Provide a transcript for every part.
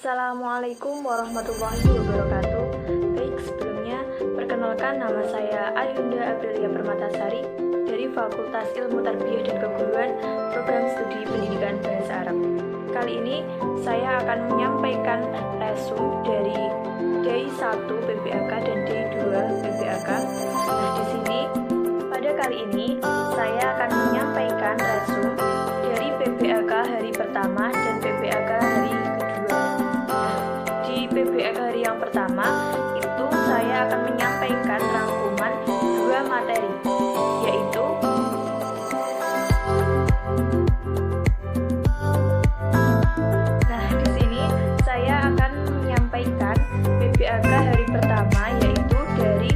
Assalamualaikum warahmatullahi wabarakatuh. Baik, sebelumnya perkenalkan, nama saya Ayunda Aprilia Permatasari dari Fakultas Ilmu Tarbiyah dan Keguruan Program Studi Pendidikan Bahasa Arab. Kali ini saya akan menyampaikan resume dari DAI 1 PPAK dan DAI 2 PPAK. Nah, di sini pada kali ini saya akan menyampaikan resume dari PPAK hari pertama dan PPAK hari kedua. Di PPAK hari yang pertama itu saya akan menyampaikan rangkuman 2 materi, yaitu di sini saya akan menyampaikan PPAK hari pertama, yaitu dari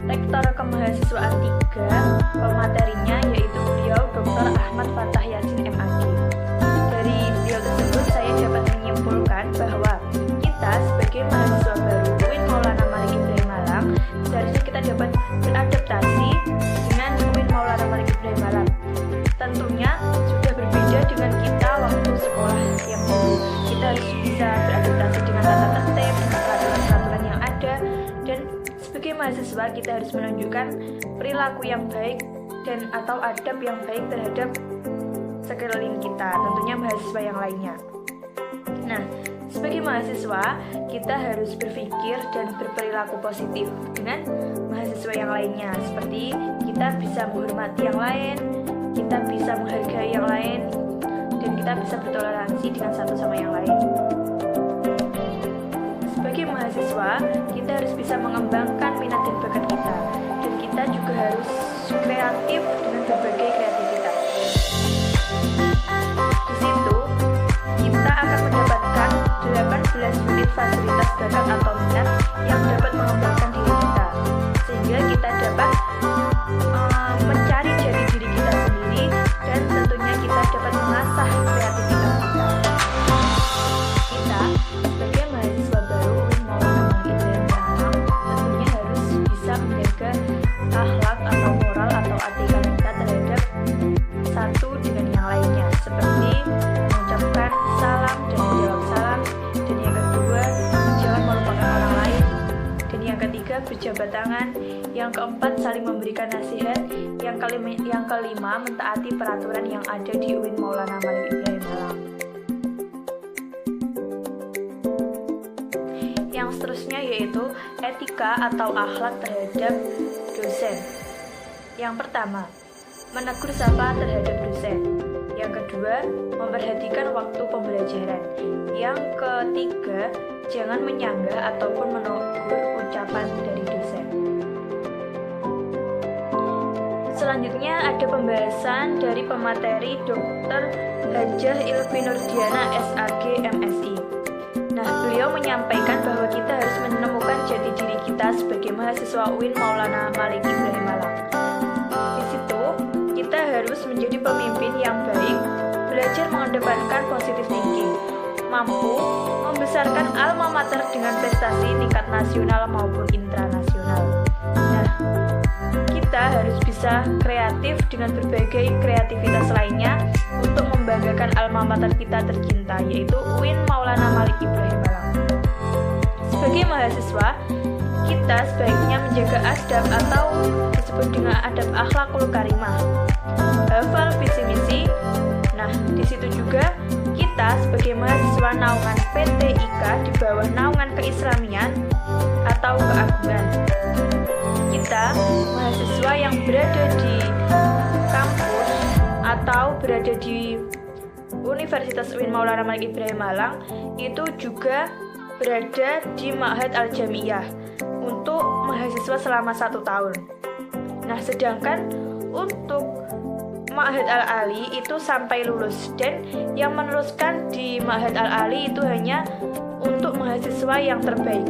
Rektor Kemahasiswaan 3, pematerinya yaitu beliau Dr. Ahmad Fathah Yasin MAG. Dari beliau tersebut saya dapat menyimpulkan bahwa kita sebagai mahasiswa baru UIN Maulana Malik Ibrahim Malang seharusnya kita dapat beradaptasi dengan UIN Maulana Malik Ibrahim Malang. Tentunya sudah berbeda dengan kita waktu sekolah yang dulu. Kita harus bisa beradaptasi dengan tata tertib, dengan peraturan-peraturan yang ada, dan sebagai mahasiswa kita harus menunjukkan perilaku yang baik dan atau adab yang baik terhadap sekeliling kita, tentunya mahasiswa yang lainnya. Nah, sebagai mahasiswa kita harus berpikir dan berperilaku positif dengan mahasiswa yang lainnya, seperti kita bisa menghormati yang lain, kita bisa menghargai yang lain, dan kita bisa bertoleransi dengan satu sama yang lain. Sebagai mahasiswa, kita harus bisa mengembangkan minat dan bakat kita, dan kita juga harus kreatif dengan berbagai kreativitas. Di situ, kita akan mendapatkan 18 unit fasilitas bakat atau minat yang dapat mengembangkan diri kita, sehingga kita dapat mencari jati diri kita sendiri, dan tentunya kita dapat mengasah kreativitas kita. Kita sebagai mahasiswa baru UIN Maulana Malik Ibrahim Malang tentunya harus bisa menjaga akhlak atau moral atau etika kita terhadap satu dengan yang lainnya, seperti mengucapkan salam dan menjawab salam, dan yang kedua jangan melupakan orang lain, dan yang ketiga berjabat tangan, yang keempat saling memberikan nasihat, yang kelima mentaati peraturan yang ada di UIN Maulana Malik Ibrahim Malang. Yang seterusnya yaitu etika atau akhlak terhadap dosen. Yang pertama, menegur sapa terhadap dosen. Yang kedua, memperhatikan waktu pembelajaran. Yang ketiga, jangan menyanggah ataupun menegur ucapan dari dosen. Selanjutnya ada pembahasan dari pemateri Dr. Hajah Ilvi Nurdiana SAG MSI. Nah, beliau menyampaikan bahwa kita harus menemukan jati diri kita sebagai mahasiswa UIN Maulana Malik Ibrahim Malang. Di situ, kita harus menjadi pemimpin yang baik, belajar mengedepankan positive thinking, mampu membesarkan alma mater dengan prestasi tingkat nasional maupun intranasional. Nah, kita harus bisa kreatif dengan berbagai kreativitas lainnya untuk membanggakan alma mater kita tercinta, yaitu UIN Maulana Malik Ibrahim Malang. Sebagai mahasiswa, kita sebaiknya menjaga adab atau disebut dengan adab akhlakul karimah, hafal visi misi. Nah, di situ juga kita sebagai mahasiswa naungan PT IKA di bawah naungan keislamian atau keagungan. Kita mahasiswa yang berada di kampus atau berada di Universitas UIN Maulana Malik Ibrahim Malang itu juga berada di Ma'had Al-Jamiyah untuk mahasiswa selama 1 tahun. Nah, sedangkan untuk Ma'had Al-Ali itu sampai lulus, dan yang meneruskan di Ma'had Al-Ali itu hanya untuk mahasiswa yang terbaik.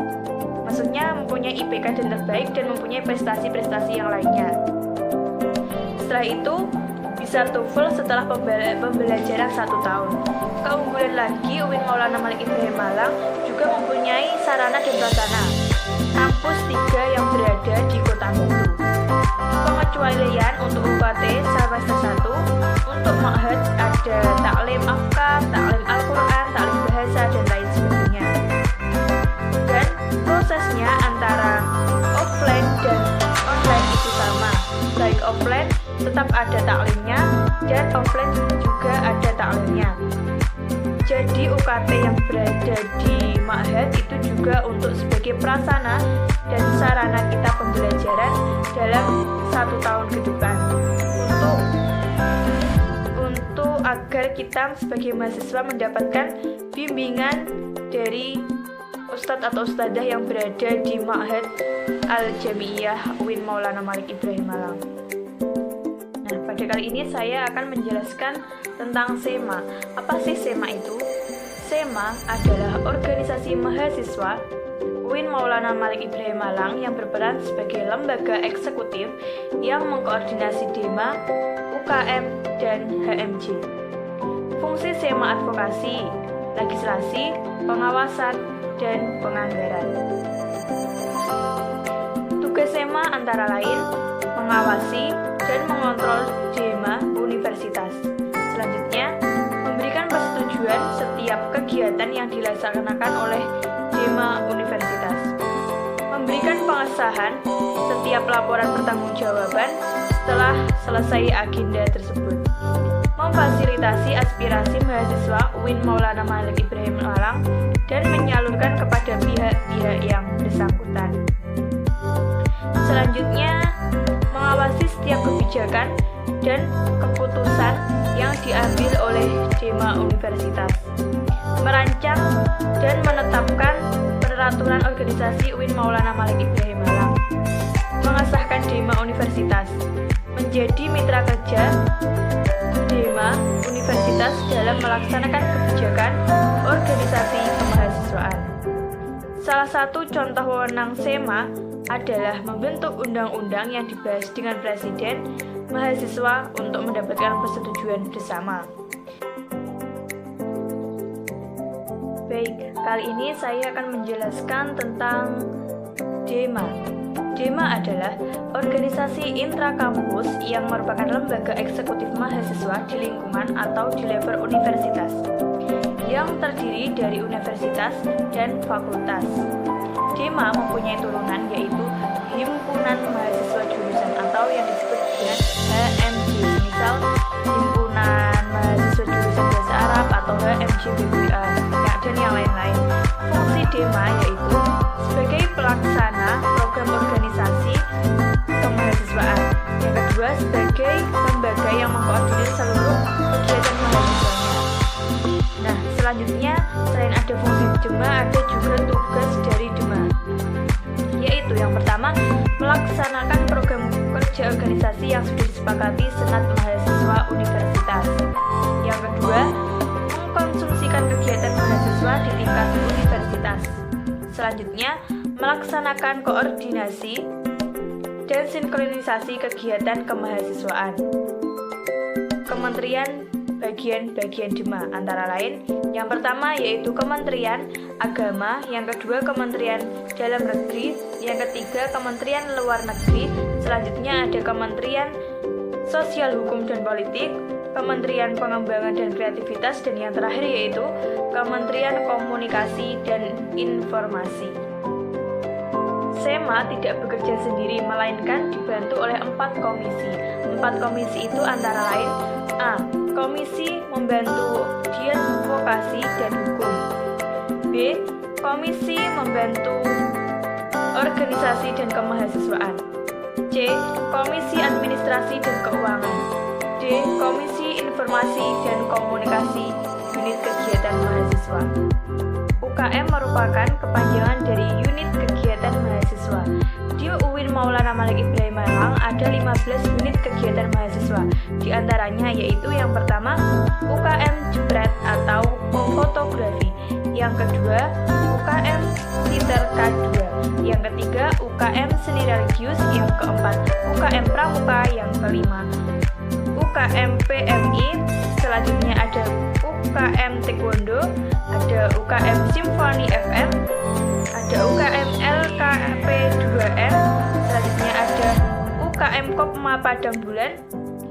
Maksudnya mempunyai IPK dan terbaik dan mempunyai prestasi-prestasi yang lainnya. Setelah itu bisa TOEFL setelah pembelajaran 1 tahun. Keunggulan lagi, UIN Maulana Malik Ibrahim Malang juga mempunyai sarana dan prasarana kampus 3 yang berada di Kota Mutu. Pengecualian untuk UKT semester 1, untuk Ma'had ada taklim Afkar, taklim Al-Quran, taklim bahasa, dan lain sebagainya. offline tetap ada taklimnya dan offline juga ada taklimnya. Jadi UKT yang berada di Ma'had itu juga untuk sebagai prasarana dan sarana kita pembelajaran dalam 1 tahun ke depan untuk agar kita sebagai mahasiswa mendapatkan bimbingan dari ustadz atau ustadzah yang berada di Ma'had Al-Jami'iyah UIN Maulana Malik Ibrahim Malang. Nah, pada kali ini saya akan menjelaskan tentang SEMA. Apa sih SEMA itu? SEMA adalah organisasi mahasiswa UIN Maulana Malik Ibrahim Malang yang berperan sebagai lembaga eksekutif yang mengkoordinasi DEMA, UKM, dan HMJ. Fungsi SEMA advokasi, legislasi, pengawasan, dan penganggaran. Tugas SEMA antara lain mengawasi dan mengontrol DEMA universitas. Selanjutnya, memberikan persetujuan setiap kegiatan yang dilaksanakan oleh DEMA universitas. Memberikan pengesahan setiap laporan pertanggungjawaban setelah selesai agenda tersebut. Memfasilitasi aspirasi mahasiswa UIN Maulana Malik Ibrahim Malang dan menyalurkan kepada pihak-pihak yang bersangkutan. Selanjutnya, mengawasi setiap kebijakan dan keputusan yang diambil oleh DEMA universitas. Merancang dan menetapkan peraturan organisasi UIN Maulana Malik Ibrahim Malang. Mengesahkan DEMA universitas. Menjadi mitra kerja DEMA universitas dalam melaksanakan kebijakan organisasi kemahasiswaan. Salah satu contoh wewenang SEMA adalah membentuk undang-undang yang dibahas dengan presiden mahasiswa untuk mendapatkan persetujuan bersama. Baik, kali ini saya akan menjelaskan tentang DEMA. DEMA adalah organisasi intrakampus yang merupakan lembaga eksekutif mahasiswa di lingkungan atau di level universitas yang terdiri dari universitas dan fakultas. DEMA mempunyai turunan yaitu Himpunan Mahasiswa Jurusan atau yang disebut dengan HMJ, misal Himpunan Mahasiswa Jurusan Bahasa Arab atau HMJBWA, dan yang lain-lain. Fungsi DEMA yaitu sebagai pelaksana program organisasi kemahasiswaan. Yang kedua, sebagai lembaga yang mengkoordinir seluruh kegiatan mahasiswanya. Nah, selanjutnya, selain ada fungsi DEMA, ada juga tugas dari DEMA, yaitu yang pertama, melaksanakan program kerja organisasi yang sudah disepakati Senat Mahasiswa Universitas. Yang kedua, mengkonsumsikan kegiatan mahasiswa di tingkat universitas. Selanjutnya, melaksanakan koordinasi dan sinkronisasi kegiatan kemahasiswaan. Kementerian bagian-bagian DEMA antara lain yang pertama yaitu Kementerian Agama, yang kedua Kementerian Dalam Negeri, yang ketiga Kementerian Luar Negeri, selanjutnya ada Kementerian Sosial Hukum dan Politik, Kementerian Pengembangan dan Kreativitas, dan yang terakhir yaitu Kementerian Komunikasi dan Informasi. SEMA tidak bekerja sendiri, melainkan dibantu oleh 4 komisi. 4 komisi itu antara lain: A. Komisi membantu advokasi dan hukum. B. Komisi membantu organisasi dan kemahasiswaan. C. Komisi administrasi dan keuangan. D. Komisi informasi dan komunikasi unit kegiatan mahasiswa. UKM merupakan kepanjangan dari unit kegiatan mahasiswa. Di UIN Maulana Malik Ibrahim Malang ada 15 unit kegiatan mahasiswa. Di antaranya yaitu yang pertama UKM Jepret atau fotografi, yang kedua UKM Siter K2, yang ketiga UKM Seni Religius, yang keempat UKM Pramuka, yang kelima UKM PMI, selanjutnya ada UKM Taekwondo, ada UKM Simfoni FM, ada UKM LKP 2M, selanjutnya ada UKM Kopma Padang Bulan,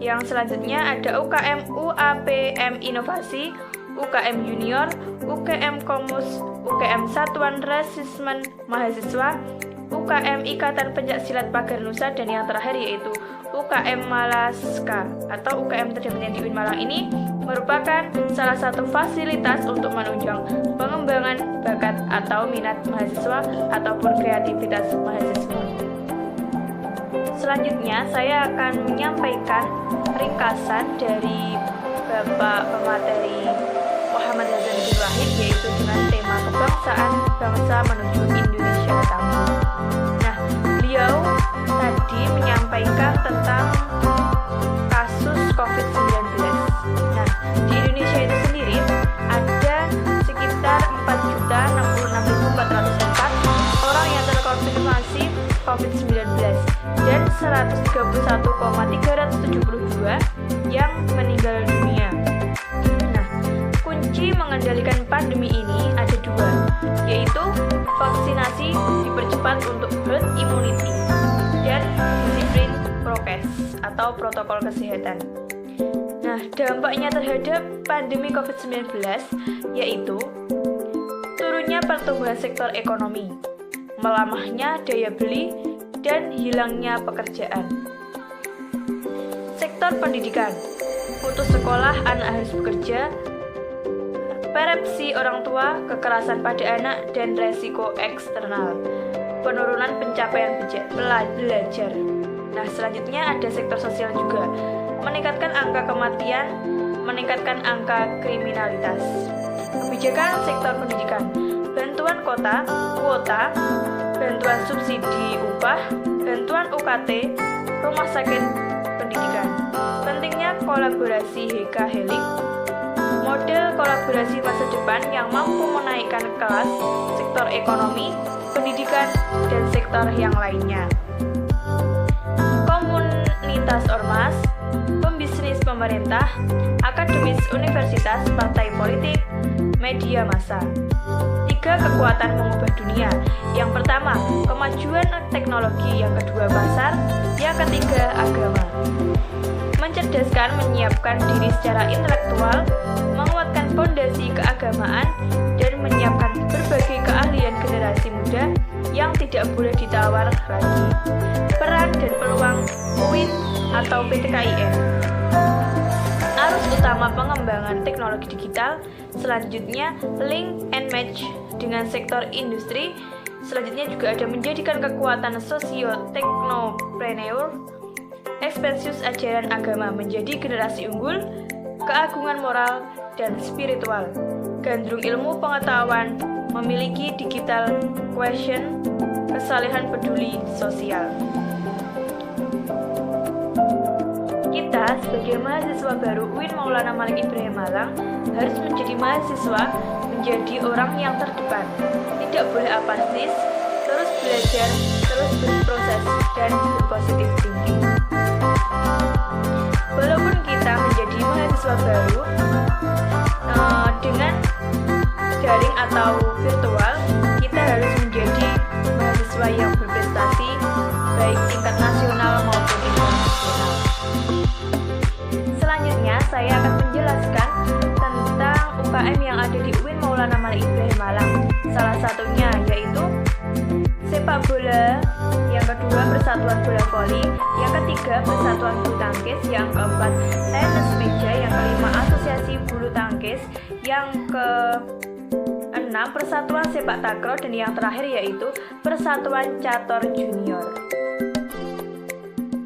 yang selanjutnya ada UKM UAPM Inovasi, UKM Junior, UKM Komus, UKM Satuan Resismen Mahasiswa, UKM Ikatan Pencaksilat Pagar Nusa, dan yang terakhir yaitu UKM Malaska atau UKM terdapat di UIN Malang ini merupakan salah satu fasilitas untuk menunjang pengembangan bakat atau minat mahasiswa ataupun kreativitas mahasiswa. Selanjutnya, saya akan menyampaikan ringkasan dari Bapak Pemateri Muhammad Hasan bin Wahid, yaitu dengan tema kebangsaan bangsa menuju Indonesia Tangguh. Nah, beliau tadi menyampaikan tentang kasus COVID-19. Nah, di Indonesia itu sendiri ada sekitar 4.066.404 orang yang terkonfirmasi COVID-19 dan 131,372 yang meninggal dunia. Nah, kunci mengendalikan pandemi ini ada dua, yaitu vaksinasi dipercepat untuk herd immunity dan disiplin prokes atau protokol kesehatan. Nah, dampaknya terhadap pandemi COVID-19 yaitu turunnya pertumbuhan sektor ekonomi, melamahnya daya beli, dan hilangnya pekerjaan. Sektor pendidikan, putus sekolah, anak harus bekerja, perepsi orang tua, kekerasan pada anak, dan resiko eksternal, penurunan pencapaian belajar. Nah, selanjutnya ada sektor sosial juga, meningkatkan angka kematian, meningkatkan angka kriminalitas. Kebijakan sektor pendidikan, bantuan kuota, bantuan subsidi upah, bantuan UKT, rumah sakit pendidikan. Pentingnya kolaborasi HK-Helik, model kolaborasi masa depan yang mampu menaikkan kelas, sektor ekonomi, pendidikan, dan sektor yang lainnya. Komunitas ormas, pembisnis pemerintah, akademis universitas, partai politik, media massa. 3 kekuatan mengubah dunia. Yang pertama, kemajuan teknologi. Yang kedua, pasar. Yang ketiga, agama. Mencerdaskan, menyiapkan diri secara intelektual, menguatkan fondasi keagamaan, dan menyiapkan berbagai keahlian generasi muda yang tidak boleh ditawar lagi. Peran dan peluang UIN atau PTKIN. Arus utama pengembangan teknologi digital, selanjutnya link and match dengan sektor industri, selanjutnya juga ada menjadikan kekuatan sosio-teknopreneur, ekspansius ajaran agama menjadi generasi unggul, keagungan moral dan spiritual, gandrung ilmu pengetahuan, memiliki digital quotient, kesalehan peduli sosial. Kita sebagai mahasiswa baru UIN Maulana Malik Ibrahim Malang harus menjadi mahasiswa, menjadi orang yang terdepan. Tidak boleh apatis, terus belajar, terus berproses, dan berpositif thinking. Walaupun kita menjadi mahasiswa baru dengan daring atau virtual, kita harus menjadi mahasiswa yang berprestasi baik tingkat nasional maupun internasional. Selanjutnya, saya akan menjelaskan tentang UKM yang ada di UIN Maulana Malik Ibrahim Malang. Salah satunya yaitu sepak bola, yang kedua persatuan bola voli, yang ketiga persatuan bulu tangkis, yang keempat tenis meja, yang kelima asosiasi bulu tangkis, yang keenam persatuan sepak takraw, dan yang terakhir yaitu persatuan catur junior.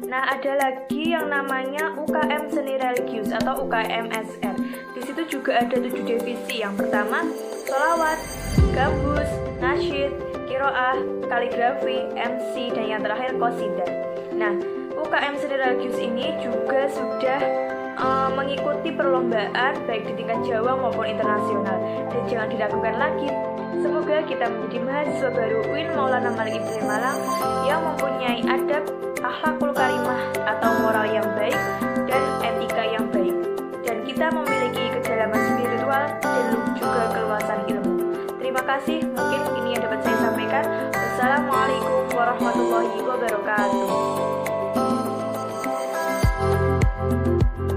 Nah, ada lagi yang namanya UKM Seni Religius atau UKM SR. Di situ juga ada 7 divisi. Yang pertama, sholawat, gambus, nasyid, kiroah, kaligrafi, MC, dan yang terakhir qasidah. Nah, UKM Seni Religius ini juga sudah mengikuti perlombaan baik di tingkat Jawa maupun internasional, dan jangan diragukan lagi. Semoga kita menjadi mahasiswa baru UIN Maulana Malik Ibrahim Malang yang mempunyai adab, akhlakul karimah atau moral yang baik dan etika yang baik, dan kita memiliki kedalaman spiritual dan juga keluasan ilmu. Terima kasih, mungkin ini yang dapat saya sampaikan. Wassalamualaikum warahmatullahi wabarakatuh.